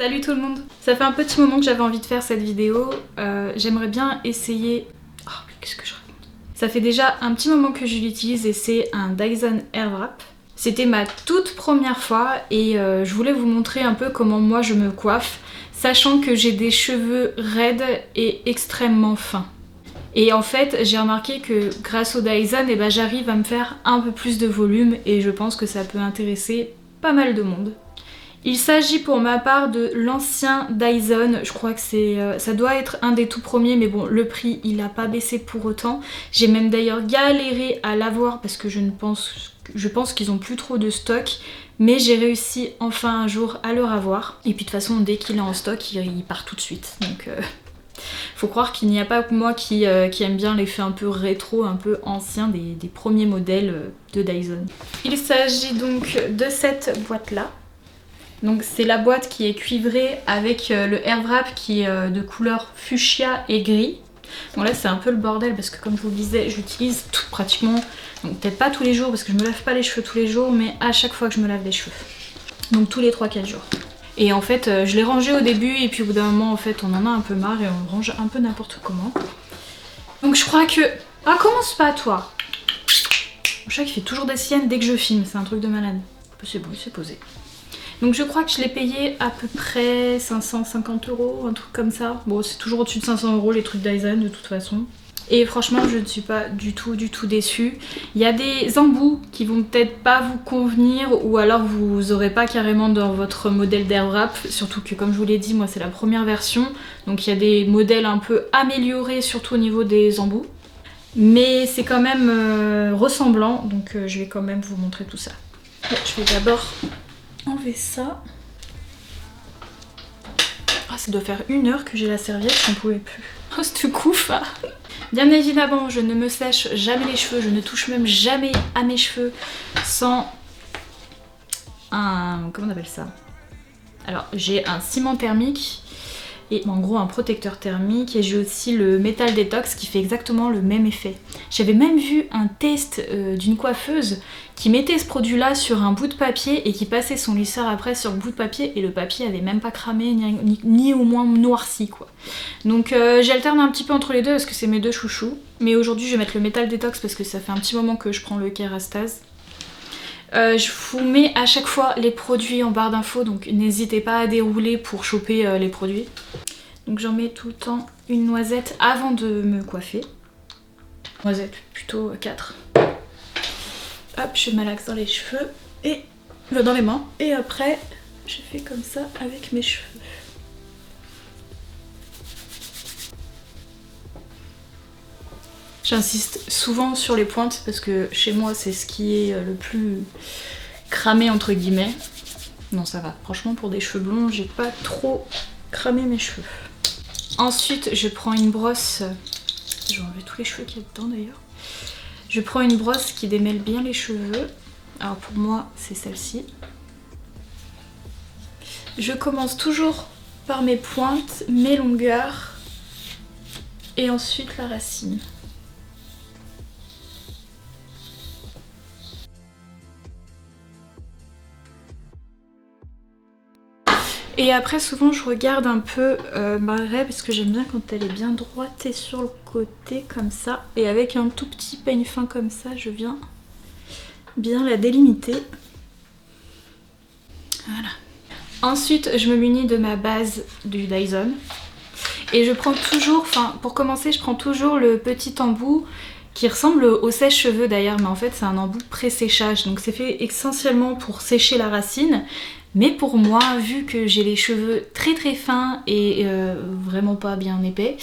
Salut tout le monde. Ça fait un petit moment que j'avais envie de faire cette vidéo. J'aimerais bien essayer... Oh, mais qu'est-ce que je raconte? Ça fait déjà un petit moment que je l'utilise et c'est un Dyson Airwrap. C'était ma toute première fois et je voulais vous montrer un peu comment moi je me coiffe, sachant que j'ai des cheveux raides et extrêmement fins. Et en fait, j'ai remarqué que grâce au Dyson, j'arrive à me faire un peu plus de volume et je pense que ça peut intéresser pas mal de monde. Il s'agit pour ma part de l'ancien Dyson, je crois que ça doit être un des tout premiers, mais bon, le prix il n'a pas baissé pour autant. J'ai même d'ailleurs galéré à l'avoir parce que je pense qu'ils ont plus trop de stock, mais j'ai réussi enfin un jour à le revoir. Et puis de toute façon, dès qu'il est en stock, il part tout de suite. Donc faut croire qu'il n'y a pas que moi qui aime bien l'effet un peu rétro, un peu ancien des premiers modèles de Dyson. Il s'agit donc de cette boîte-là. Donc c'est la boîte qui est cuivrée avec le Airwrap qui est de couleur fuchsia et gris. Bon là c'est un peu le bordel parce que comme je vous le disais, j'utilise tout pratiquement, donc peut-être pas tous les jours parce que je me lave pas les cheveux tous les jours, mais à chaque fois que je me lave les cheveux. Donc tous les 3-4 jours. Et en fait je l'ai rangé au début et puis au bout d'un moment en fait on en a un peu marre et on range un peu n'importe comment. Donc je crois que... Ah commence pas toi. Mon chat qui fait toujours des siennes dès que je filme, c'est un truc de malade. C'est bon, il s'est posé. Donc je crois que je l'ai payé à peu près 550 €, un truc comme ça. Bon, c'est toujours au-dessus de 500 € les trucs Dyson de toute façon. Et franchement, je ne suis pas du tout déçue. Il y a des embouts qui vont peut-être pas vous convenir ou alors vous aurez pas carrément dans votre modèle d'Airwrap. Surtout que comme je vous l'ai dit, moi c'est la première version. Donc il y a des modèles un peu améliorés, surtout au niveau des embouts. Mais c'est quand même ressemblant, donc je vais quand même vous montrer tout ça. Bon, je vais d'abord... enlever ça. Ah, ça doit faire 1 heure que j'ai la serviette, j'en pouvais plus. Oh, c'est couf. Bien évidemment, je ne me sèche jamais les cheveux, je ne touche même jamais à mes cheveux sans un... comment on appelle ça? Alors, j'ai un ciment thermique et en gros un protecteur thermique et j'ai aussi le métal détox qui fait exactement le même effet. J'avais même vu un test d'une coiffeuse qui mettait ce produit là sur un bout de papier et qui passait son lisseur après sur le bout de papier et le papier avait même pas cramé ni au moins noirci quoi. Donc j'alterne un petit peu entre les deux parce que c'est mes deux chouchous. Mais aujourd'hui je vais mettre le métal détox parce que ça fait un petit moment que je prends le Kerastase. Je vous mets à chaque fois les produits en barre d'infos, donc n'hésitez pas à dérouler pour choper les produits. Donc j'en mets tout le temps une noisette avant de me coiffer. Noisette, plutôt 4. Hop, je malaxe dans les cheveux et dans les mains. Et après, je fais comme ça avec mes cheveux. J'insiste souvent sur les pointes parce que chez moi c'est ce qui est le plus cramé entre guillemets. Non ça va, franchement pour des cheveux blonds j'ai pas trop cramé mes cheveux. Ensuite je prends une brosse, je vais enlever tous les cheveux qu'il y a dedans d'ailleurs. Je prends une brosse qui démêle bien les cheveux. Alors pour moi c'est celle-ci. Je commence toujours par mes pointes, mes longueurs et ensuite la racine. Et après souvent je regarde un peu ma raie parce que j'aime bien quand elle est bien droitée sur le côté comme ça. Et avec un tout petit peigne fin comme ça je viens bien la délimiter. Voilà. Ensuite je me munis de ma base du Dyson. Et je prends toujours, enfin pour commencer je prends toujours le petit embout qui ressemble au sèche-cheveux d'ailleurs, mais en fait c'est un embout pré-séchage. Donc c'est fait essentiellement pour sécher la racine. Mais pour moi, vu que j'ai les cheveux très fins et vraiment pas bien épais,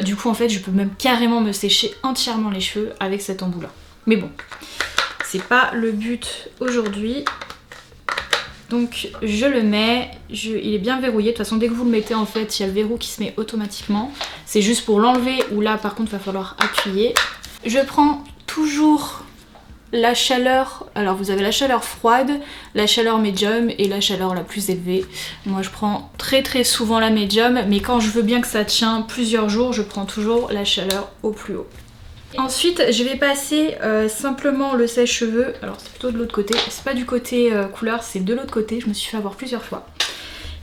du coup en fait je peux même carrément me sécher entièrement les cheveux avec cet embout là. Mais bon, c'est pas le but aujourd'hui. Donc je le mets, il est bien verrouillé, de toute façon dès que vous le mettez en fait il y a le verrou qui se met automatiquement. C'est juste pour l'enlever où là par contre il va falloir appuyer. Je prends toujours la chaleur, alors vous avez la chaleur froide, la chaleur médium et la chaleur la plus élevée. Moi je prends très souvent la médium, mais quand je veux bien que ça tient plusieurs jours, je prends toujours la chaleur au plus haut. Ensuite je vais passer simplement le sèche-cheveux, alors c'est plutôt de l'autre côté, c'est pas du côté couleur, c'est de l'autre côté, je me suis fait avoir plusieurs fois.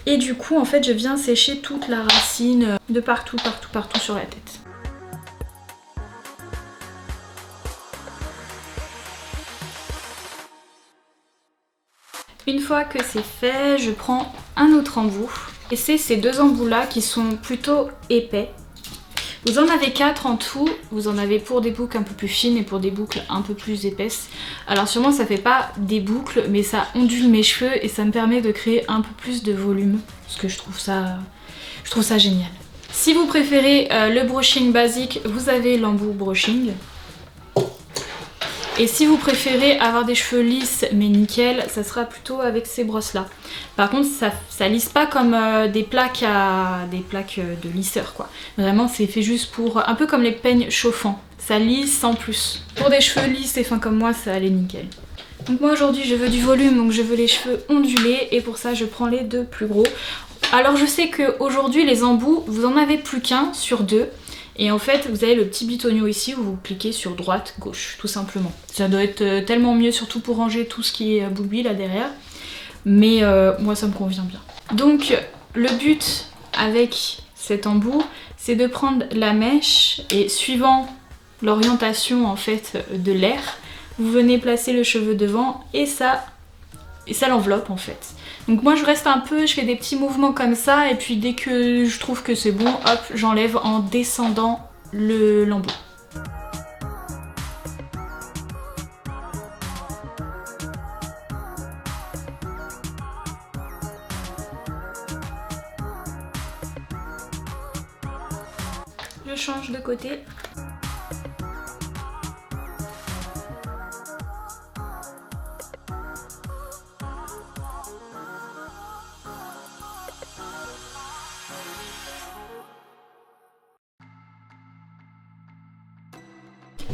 Et du coup en fait je viens sécher toute la racine de partout sur la tête. Une fois que c'est fait, je prends un autre embout. Et c'est ces deux embouts là qui sont plutôt épais. Vous en avez 4 en tout, vous en avez pour des boucles un peu plus fines et pour des boucles un peu plus épaisses. Alors sûrement ça fait pas des boucles, mais ça ondule mes cheveux et ça me permet de créer un peu plus de volume. Parce que je trouve ça génial. Si vous préférez le brushing basique, vous avez l'embout brushing. Et si vous préférez avoir des cheveux lisses mais nickel, ça sera plutôt avec ces brosses là. Par contre ça lisse pas comme des plaques de lisseur quoi. Vraiment c'est fait juste pour, un peu comme les peignes chauffants. Ça lisse sans plus. Pour des cheveux lisses et fins comme moi ça allait nickel. Donc moi aujourd'hui je veux du volume, donc je veux les cheveux ondulés et pour ça je prends les deux plus gros. Alors je sais qu'aujourd'hui les embouts, vous en avez plus qu'un sur deux. Et en fait, vous avez le petit bitonio ici où vous cliquez sur droite, gauche, tout simplement. Ça doit être tellement mieux, surtout pour ranger tout ce qui est boubis là derrière. Mais moi, ça me convient bien. Donc, le but avec cet embout, c'est de prendre la mèche et suivant l'orientation en fait de l'air, vous venez placer le cheveu devant et ça l'enveloppe en fait. Donc moi je reste un peu, je fais des petits mouvements comme ça et puis dès que je trouve que c'est bon, hop, j'enlève en descendant l'embout. Je change de côté.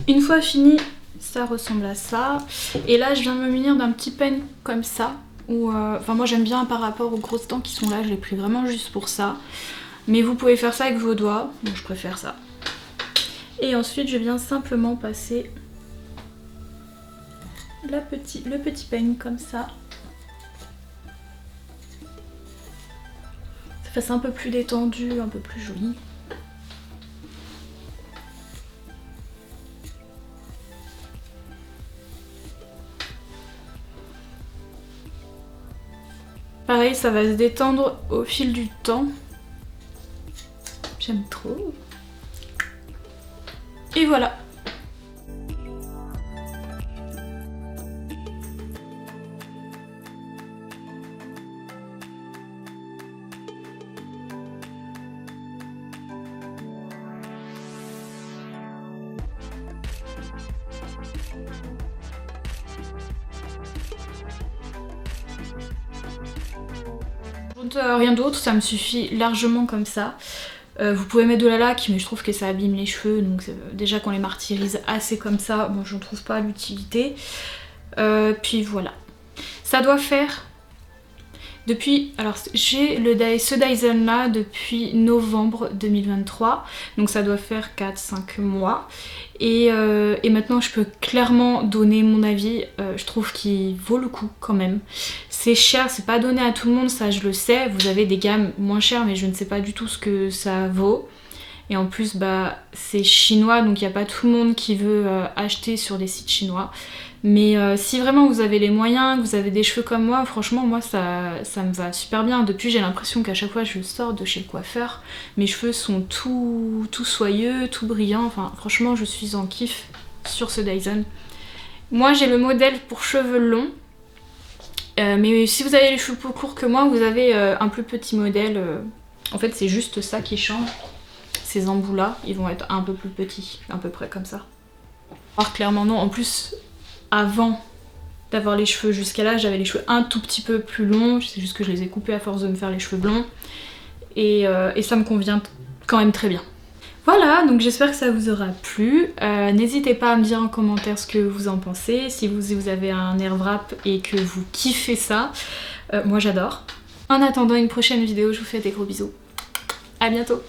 Une fois fini, ça ressemble à ça. Et là, je viens de me munir d'un petit peigne comme ça. Enfin, moi j'aime bien par rapport aux grosses dents qui sont là, je l'ai pris vraiment juste pour ça. Mais vous pouvez faire ça avec vos doigts, donc je préfère ça. Et ensuite, je viens simplement passer le petit peigne comme ça. Ça fasse un peu plus détendu, un peu plus joli. Pareil, ça va se détendre au fil du temps. J'aime trop. Et voilà. Rien d'autre, ça me suffit largement comme ça. Vous pouvez mettre de la laque, mais je trouve que ça abîme les cheveux, donc déjà qu'on les martyrise assez comme ça, moi je ne trouve pas l'utilité. Puis voilà. Ça doit faire depuis... Alors j'ai ce Dyson là depuis novembre 2023, donc ça doit faire 4-5 mois. Et maintenant je peux clairement donner mon avis, je trouve qu'il vaut le coup quand même. C'est cher, c'est pas donné à tout le monde, ça je le sais, vous avez des gammes moins chères mais je ne sais pas du tout ce que ça vaut. Et en plus bah c'est chinois donc il n'y a pas tout le monde qui veut acheter sur des sites chinois. Mais si vraiment vous avez les moyens, que vous avez des cheveux comme moi, franchement moi ça me va super bien. Depuis j'ai l'impression qu'à chaque fois je sors de chez le coiffeur, mes cheveux sont tout soyeux, tout brillants, enfin franchement je suis en kiff sur ce Dyson. Moi j'ai le modèle pour cheveux longs, mais si vous avez les cheveux plus courts que moi, vous avez un plus petit modèle. En fait c'est juste ça qui change. Ces embouts là, ils vont être un peu plus petits, à peu près comme ça. Alors clairement non, en plus... Avant d'avoir les cheveux jusqu'à là, j'avais les cheveux un tout petit peu plus longs, c'est juste que je les ai coupés à force de me faire les cheveux blonds et ça me convient quand même très bien. Voilà, donc j'espère que ça vous aura plu. N'hésitez pas à me dire en commentaire ce que vous en pensez, si vous avez un air wrap et que vous kiffez ça, moi j'adore. En attendant une prochaine vidéo, je vous fais des gros bisous. À bientôt.